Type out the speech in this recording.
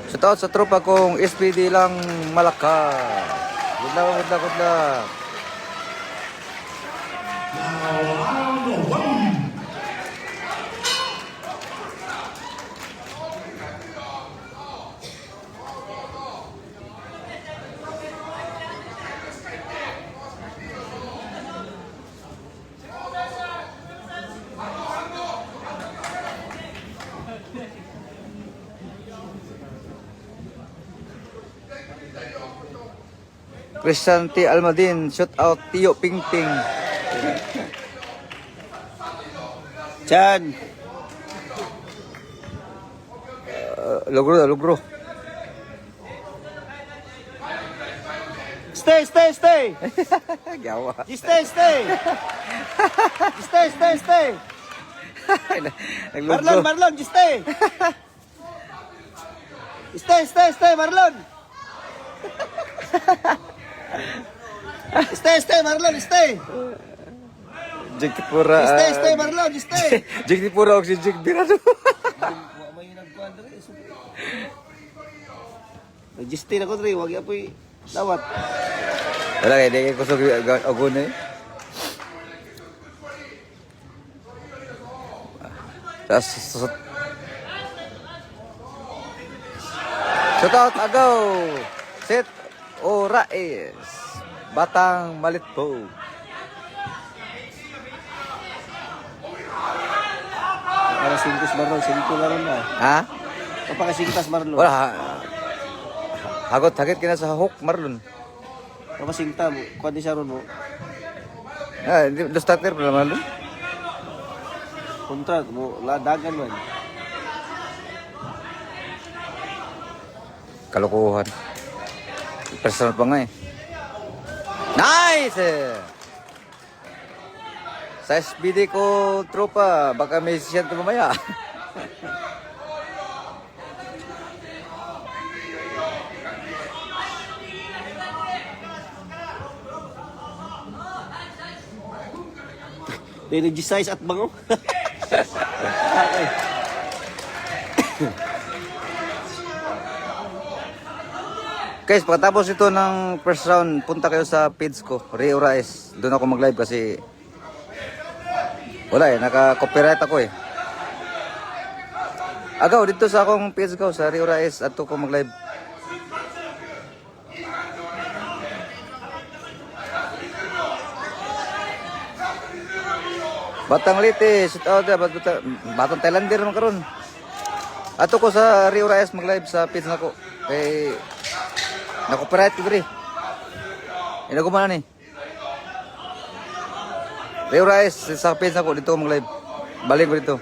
Shout out sa tropa kong SPD lang Malaka. Good luck, good luck, good luck. Christian T. Almadin, shout out Tio Ping Ping. Chan. Logro, logro. Stay. Gawa. Stay. Stay. Naglogro. Marlon, stay. Stay, Marlon. Stay, Marlon, stay. Jig Tipura. Stay, Marlon, stay. Jig Tipura o si Jig Birado. Wa may nagkuadre. Register ako dre, wag apoy dawat. Wala kaya, di kayo kusog agun eh. Tapos, shout out agaw. Set Orais. Batang Malitpo. Para singkus Marlon, singko laron na. Ha? Kapakasingkas Marlon. Wala. Hagot-hagit kina sa hook, Marlon. Kapasingta mo, kuan di siya ron mo. Ah, do starter pala, Marlon. Kontra mo, ladagan man. Kalokohan. Personal pa nga eh. Nice! Sa SBD ko, tropa, baka may sisyan ka mamaya. Nag-size at bango. Guys, pagkatapos ito ng first round, punta kayo sa page ko, Rio Raes. Doon ako mag-live kasi wala eh, naka-copyright ako eh. Agaw, dito sa akong page ko, sa Rio Raes, ato ko mag-live. Batang Liti, shout out ya, batang Thailander naman karon. Ato ko sa Rio Raes mag-live sa page nako. Kay na-copyright ko diri. Ina ko man ni. Rio Raes sa page nako dito ko mag-live. Balik ko dito.